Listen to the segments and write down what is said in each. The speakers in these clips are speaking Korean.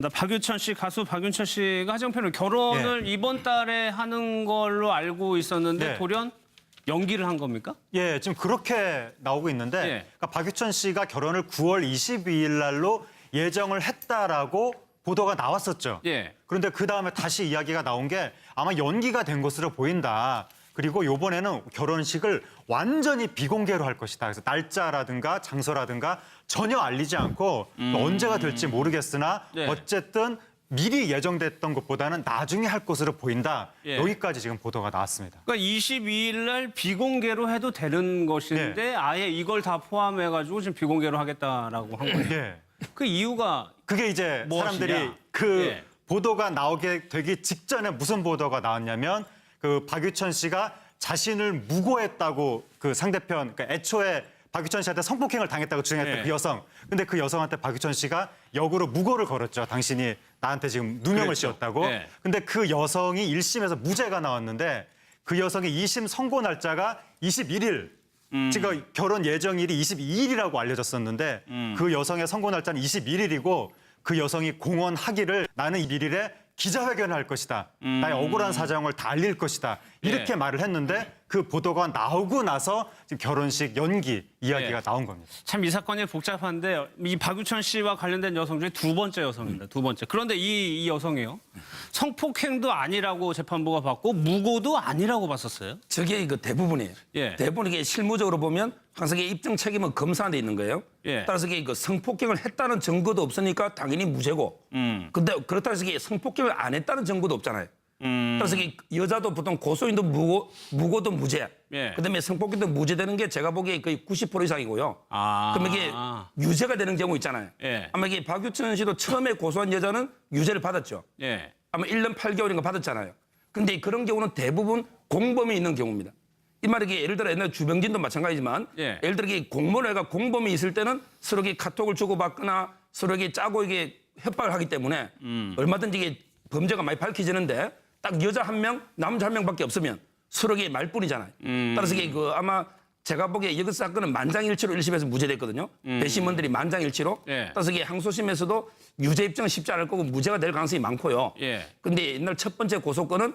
박유천 씨, 가수 박유천 씨가 하정편을 결혼을 이번 달에 하는 걸로 알고 있었는데 돌연 연기를 한 겁니까? 예, 지금 그렇게 나오고 있는데 그러니까 박유천 씨가 결혼을 9월 22일 날로 예정을 했다라고 보도가 나왔었죠. 그런데 그다음에 다시 이야기가 나온 게 아마 연기가 된 것으로 보인다. 그리고 이번에는 결혼식을 완전히 비공개로 할 것이다. 그래서 날짜라든가 장소라든가 전혀 알리지 않고 언제가 될지 모르겠으나 어쨌든 미리 예정됐던 것보다는 나중에 할 것으로 보인다. 여기까지 지금 보도가 나왔습니다. 그러니까 22일 날 비공개로 해도 되는 것인데 아예 이걸 다 포함해가지고 지금 비공개로 하겠다라고 한 거예요. 그 이유가 그게 이제 무엇이냐? 사람들이 그 보도가 나오게 되기 직전에 무슨 보도가 나왔냐면 그 박유천 씨가 자신을 무고했다고 그 상대편, 그러니까 애초에 박유천 씨한테 성폭행을 당했다고 주장했던 그 여성. 근데 그 여성한테 박유천 씨가 역으로 무고를 걸었죠. 당신이 나한테 지금 누명을 씌웠다고. 근데 그 여성이 1심에서 무죄가 나왔는데 그 여성의 2심 선고 날짜가 21일. 지금 결혼 예정일이 22일이라고 알려졌었는데 그 여성의 선고 날짜는 21일이고 그 여성이 공언하기를 나는 21일에 기자회견을 할 것이다. 나의 억울한 사정을 다 알릴 것이다. 이렇게 말을 했는데 그 보도가 나오고 나서 지금 결혼식 연기 이야기가 나온 겁니다. 참 이 사건이 복잡한데 이 박유천 씨와 관련된 여성 중에 두 번째 여성입니다. 두 번째. 그런데 이 여성이요. 성폭행도 아니라고 재판부가 봤고 무고도 아니라고 봤었어요. 저게 그 대부분이에요. 대부분 이게 실무적으로 보면 항상 입증 책임은 검사한테 있는 거예요. 따라서 이게 그 성폭행을 했다는 증거도 없으니까 당연히 무죄고. 근데 그렇다고 해서 이게 성폭행을 안 했다는 증거도 없잖아요. 따라서 이게 여자도 보통 고소인도 무고도 무죄. 그다음에 성폭행도 무죄되는 게 제가 보기에 거의 90% 이상이고요. 그럼 이게 유죄가 되는 경우 있잖아요. 아마 이게 박유천 씨도 처음에 고소한 여자는 유죄를 받았죠. 아마 1년 8개월인가 받았잖아요. 근데 그런 경우는 대부분 공범이 있는 경우입니다. 이 말이 예를 들어 옛날 주병진도 마찬가지지만 예를 들어 공무원회가 공범이 있을 때는 서로 카톡을 주고받거나 서로 짜고 이게 협박을 하기 때문에 얼마든지 이게 범죄가 많이 밝혀지는데 딱 여자 한 명, 남자 한 명밖에 없으면 서로 말뿐이잖아요. 따라서 이게 아마 제가 보기에 이 사건은 만장일치로 1심에서 무죄됐거든요. 배심원들이 만장일치로. 따라서 이게 항소심에서도 유죄 입증은 쉽지 않을 거고 무죄가 될 가능성이 많고요. 근데 옛날 첫 번째 고소건은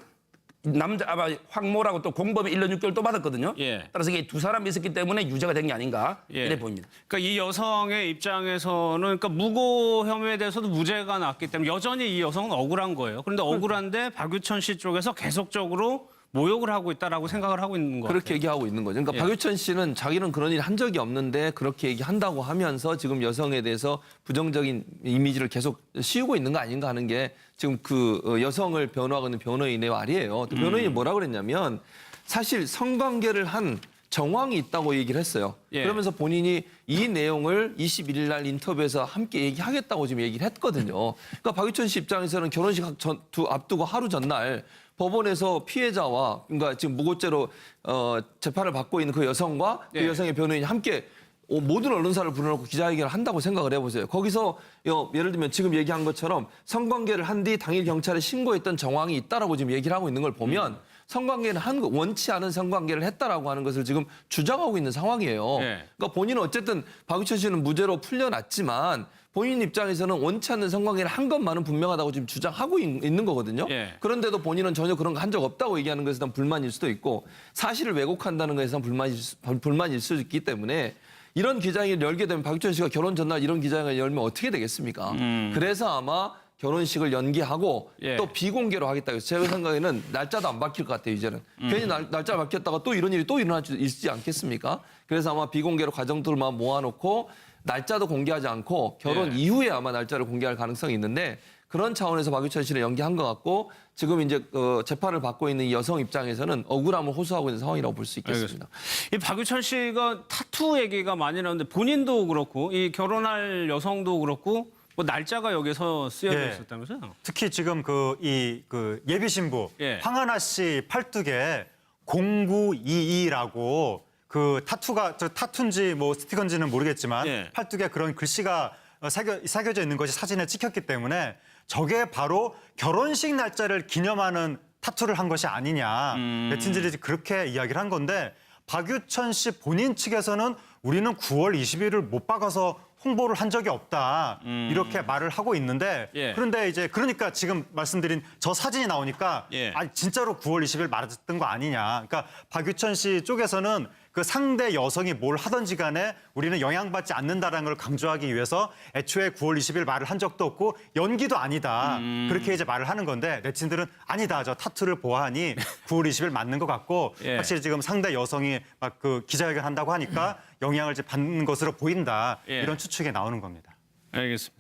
남자 아마 황모라고 또 공범이 1년 6개월 또 받았거든요. 따라서 이게 두 사람이 있었기 때문에 유죄가 된 게 아닌가 이래 보입니다. 그러니까 이 여성의 입장에서는 그러니까 무고 혐의에 대해서도 무죄가 났기 때문에 여전히 이 여성은 억울한 거예요. 그런데 억울한데 박유천 씨 쪽에서 계속적으로 모욕을 하고 있다라고 생각을 하고 있는 거예요. 그렇게 얘기하고 있는 거죠. 그러니까 박유천 씨는 자기는 그런 일 한 적이 없는데 그렇게 얘기한다고 하면서 지금 여성에 대해서 부정적인 이미지를 계속 씌우고 있는 거 아닌가 하는 게 지금 그 여성을 변호하고 있는 변호인의 말이에요. 또 변호인이 뭐라 그랬냐면 사실 성관계를 한 정황이 있다고 얘기를 했어요. 그러면서 본인이 이 내용을 21일 날 인터뷰에서 함께 얘기하겠다고 지금 얘기를 했거든요. 그러니까 박유천 씨 입장에서는 결혼식 앞두고 하루 전날 법원에서 피해자와 그러니까 지금 무고죄로 재판을 받고 있는 그 여성과 그 여성의 변호인이 함께 모든 언론사를 불러놓고 기자회견을 한다고 생각을 해보세요. 거기서 예를 들면 지금 얘기한 것처럼 성관계를 한 뒤 당일 경찰에 신고했던 정황이 있다라고 지금 얘기를 하고 있는 걸 보면 성관계는 원치 않은 성관계를 했다라고 하는 것을 지금 주장하고 있는 상황이에요. 그러니까 본인은 어쨌든 박유천 씨는 무죄로 풀려났지만 본인 입장에서는 원치 않는 성관계를 한 것만은 분명하다고 지금 주장하고 있는 거거든요. 그런데도 본인은 전혀 그런 거 한 적 없다고 얘기하는 것에 대한 불만일 수도 있고 사실을 왜곡한다는 것에 대한 불만일 수도 있기 때문에 이런 기자회견을 열게 되면 박유천 씨가 결혼 전날 이런 기자회견을 열면 어떻게 되겠습니까? 그래서 아마 결혼식을 연기하고 또 비공개로 하겠다. 그래서 제 생각에는 날짜도 안 박힐 것 같아요, 이제는. 괜히 날짜 박혔다가 또 이런 일이 또 일어날 수 있지 않겠습니까? 그래서 아마 비공개로 가정들만 모아놓고 날짜도 공개하지 않고 결혼 이후에 아마 날짜를 공개할 가능성이 있는데 그런 차원에서 박유천 씨를 연기한 것 같고 지금 이제 재판을 받고 있는 이 여성 입장에서는 억울함을 호소하고 있는 상황이라고 볼 수 있겠습니다. 이 박유천 씨가 타투 얘기가 많이 나오는데 본인도 그렇고 이 결혼할 여성도 그렇고 뭐 날짜가 여기서 쓰여져 있었다면서요? 특히 지금 그 예비 신부 황하나 씨 팔뚝에 0922라고 그 타투가 타투인지 뭐 스티커인지는 모르겠지만 팔뚝에 그런 글씨가 새겨져 있는 것이 사진에 찍혔기 때문에 저게 바로 결혼식 날짜를 기념하는 타투를 한 것이 아니냐. 네티즌들이 그렇게 이야기를 한 건데 박유천 씨 본인 측에서는 우리는 9월 20일을 못 박아서 홍보를 한 적이 없다. 이렇게 말을 하고 있는데 예. 그런데 이제 그러니까 지금 말씀드린 저 사진이 나오니까 예. 아 진짜로 9월 20일 말했던 거 아니냐. 그러니까 박유천 씨 쪽에서는 그 상대 여성이 뭘 하든지 간에 우리는 영향받지 않는다라는 걸 강조하기 위해서 애초에 9월 20일 말을 한 적도 없고 연기도 아니다. 그렇게 이제 말을 하는 건데 네티즌들은 아니다. 저 타투를 보아하니 9월 20일 맞는 것 같고 예. 확실히 지금 상대 여성이 막 그 기자회견 한다고 하니까 영향을 이제 받는 것으로 보인다. 예. 이런 추측이 나오는 겁니다. 알겠습니다.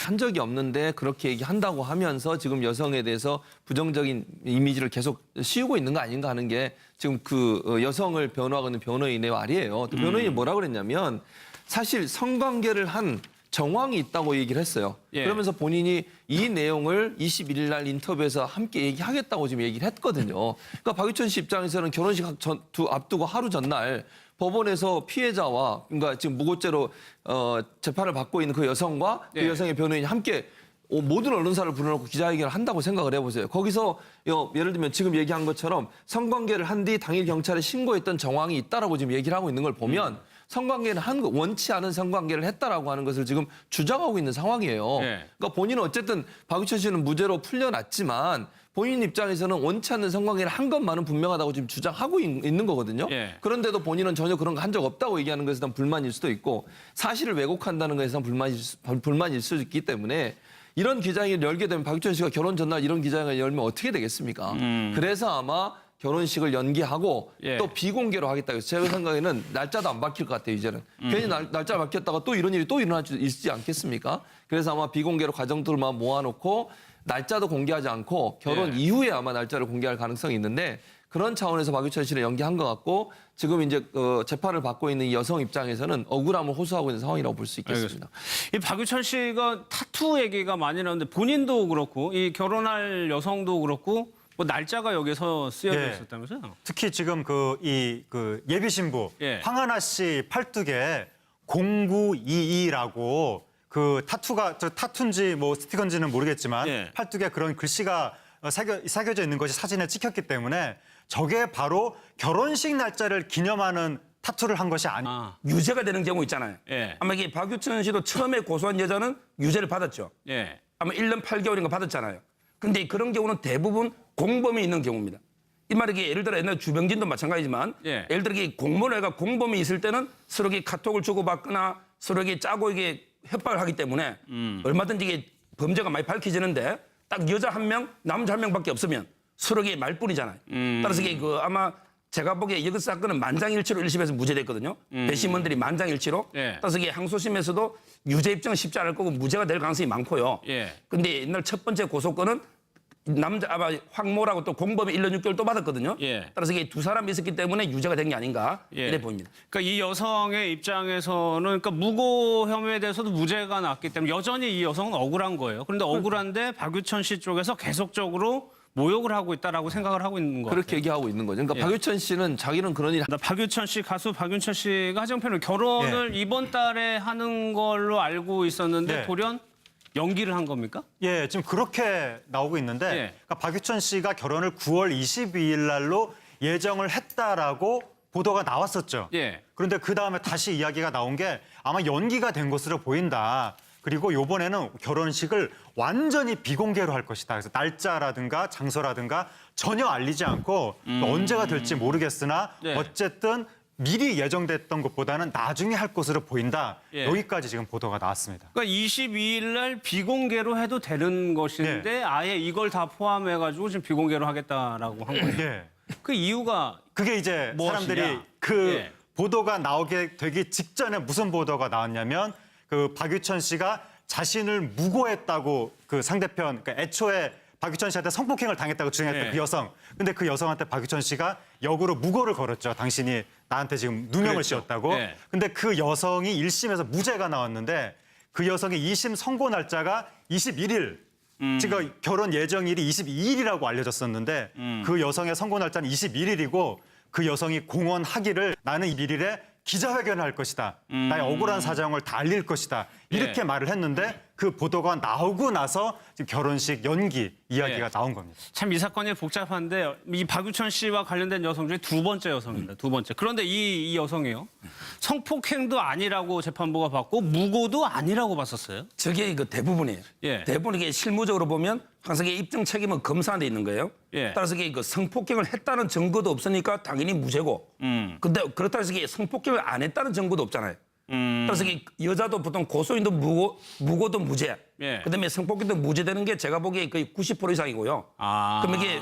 한 적이 없는데 그렇게 얘기한다고 하면서 지금 여성에 대해서 부정적인 이미지를 계속 씌우고 있는 거 아닌가 하는 게 지금 그 여성을 변호하고 있는 변호인의 말이에요. 또 변호인이 뭐라 그랬냐면 사실 성관계를 한 정황이 있다고 얘기를 했어요. 예. 그러면서 본인이 이 내용을 21일 날 인터뷰에서 함께 얘기하겠다고 지금 얘기를 했거든요. 그러니까 박유천 씨 입장에서는 결혼식 앞두고 하루 전날 법원에서 피해자와 그러니까 지금 무고죄로 재판을 받고 있는 그 여성과 그 예. 여성의 변호인이 함께 모든 언론사를 불러놓고 기자회견을 한다고 생각을 해보세요. 거기서 예를 들면 지금 얘기한 것처럼 성관계를 한 뒤 당일 경찰에 신고했던 정황이 있다라고 지금 얘기를 하고 있는 걸 보면 성관계는 원치 않은 성관계를 했다라고 하는 것을 지금 주장하고 있는 상황이에요. 예. 그러니까 본인은 어쨌든 박유천 씨는 무죄로 풀려났지만 본인 입장에서는 원치 않는 성관계를 한 것만은 분명하다고 지금 주장하고 있는 거거든요. 예. 그런데도 본인은 전혀 그런 거 한 적 없다고 얘기하는 것에 대한 불만일 수도 있고 사실을 왜곡한다는 것에 대한 불만일 수도 있기 때문에 이런 기자회견을 열게 되면 박유천 씨가 결혼 전날 이런 기자회견을 열면 어떻게 되겠습니까? 그래서 아마 결혼식을 연기하고 예. 또 비공개로 하겠다. 그래서 제가 생각에는 날짜도 안 바뀔 것 같아요, 이제는. 괜히 날짜 바뀌었다가 또 이런 일이 또 일어날 수 있지 않겠습니까? 그래서 아마 비공개로 가정들만 모아놓고 날짜도 공개하지 않고 결혼 예. 이후에 아마 날짜를 공개할 가능성이 있는데 그런 차원에서 박유천 씨를 연기한 것 같고 지금 이제 재판을 받고 있는 이 여성 입장에서는 억울함을 호소하고 있는 상황이라고 볼 수 있겠습니다. 이 박유천 씨가 타투 얘기가 많이 나오는데 본인도 그렇고 이 결혼할 여성도 그렇고 뭐 날짜가 여기서 쓰여져 예. 있었다면서요? 특히 지금 그 예비 신부 예. 황하나 씨 팔뚝에 0922라고 그 타투가 저 타투인지 뭐 스티커인지는 모르겠지만 예. 팔뚝에 그런 글씨가 새겨져 있는 것이 사진에 찍혔기 때문에 저게 바로 결혼식 날짜를 기념하는 타투를 한 것이 아니. 유죄가 되는 경우 있잖아요. 예. 아마 이게 박유천 씨도 처음에 고소한 여자는 유죄를 받았죠. 예. 아마 1년 8개월인가 받았잖아요. 근데 그런 경우는 대부분 공범이 있는 경우입니다. 이 말이 예를 들어 옛날 주병진도 마찬가지지만 예. 예를 들어 공무원을 해가 공범이 있을 때는 서로 카톡을 주고받거나 서로 짜고 이게 협박을 하기 때문에 얼마든지 이게 범죄가 많이 밝혀지는데 딱 여자 한 명, 남자 한 명밖에 없으면 서로 말뿐이잖아요. 따라서 이게 아마 제가 보기에 여기 사건은 만장일치로 1심에서 무죄됐거든요. 배심원들이 만장일치로. 예. 따라서 이게 항소심에서도 유죄 입증은 쉽지 않을 거고 무죄가 될 가능성이 많고요. 예. 근데 옛날 첫 번째 고소건은 남자 아마 황모라고 또 공범이 1년 6개월 또 받았거든요. 예. 따라서 이게 두 사람이 있었기 때문에 유죄가 된 게 아닌가 예. 이래 보입니다. 그러니까 이 여성의 입장에서는 그러니까 무고 혐의에 대해서도 무죄가 났기 때문에 여전히 이 여성은 억울한 거예요. 그런데 억울한데 박유천 씨 쪽에서 계속적으로 모욕을 하고 있다라고 생각을 하고 있는 거예요. 그렇게 얘기하고 있는 거죠. 그러니까 예. 박유천 씨는 자기는 그런 일 박유천 씨 가수 박유천 씨가 하정편을 결혼을 이번 달에 하는 걸로 알고 있었는데 예. 돌연 연기를 한 겁니까? 예, 지금 그렇게 나오고 있는데 예. 그러니까 박유천 씨가 결혼을 9월 22일 날로 예정을 했다라고 보도가 나왔었죠. 예. 그런데 그 다음에 다시 이야기가 나온 게 아마 연기가 된 것으로 보인다. 그리고 이번에는 결혼식을 완전히 비공개로 할 것이다. 그래서 날짜라든가 장소라든가 전혀 알리지 않고 언제가 될지 모르겠으나 네. 어쨌든 미리 예정됐던 것보다는 나중에 할 것으로 보인다. 예. 여기까지 지금 보도가 나왔습니다. 그러니까 22일 날 비공개로 해도 되는 것인데 아예 이걸 다 포함해가지고 지금 비공개로 하겠다라고 한 거예요. 예. 그 이유가 그게 이제 무엇이냐? 사람들이 그 예. 보도가 나오게 되기 직전에 무슨 보도가 나왔냐면 그 박유천 씨가 자신을 무고했다고 그 상대편, 그러니까 애초에 박유천 씨한테 성폭행을 당했다고 주장했던 예. 그 여성. 근데 그 여성한테 박유천 씨가 역으로 무고를 걸었죠. 당신이 나한테 지금 누명을 그랬죠. 씌웠다고. 예. 근데 그 여성이 1심에서 무죄가 나왔는데 그 여성의 2심 선고 날짜가 21일. 지금 결혼 예정일이 22일이라고 알려졌었는데 그 여성의 선고 날짜는 21일이고 그 여성이 공언하기를 나는 21일에 기자회견을 할 것이다. 나의 억울한 사정을 다 알릴 것이다. 이렇게 예. 말을 했는데 그 그 보도가 나오고 나서 지금 결혼식 연기 이야기가 예. 나온 겁니다. 참 이 사건이 복잡한데 이 박유천 씨와 관련된 여성 중에 두 번째 여성입니다. 두 번째. 그런데 이 여성이요. 성폭행도 아니라고 재판부가 봤고 무고도 아니라고 봤었어요. 저게 그 대부분이에요. 예. 대부분 이게 실무적으로 보면 항상 이게 입증 책임은 검사한테 있는 거예요. 예. 따라서 이게 그 성폭행을 했다는 증거도 없으니까 당연히 무죄고. 근데 그렇다고 해서 이게 성폭행을 안 했다는 증거도 없잖아요. 따라서 이게 여자도 보통 고소인도 무고도 무죄. 예. 그다음에 성폭행도 무죄되는 게 제가 보기에 거의 90% 이상이고요. 아. 그럼 이게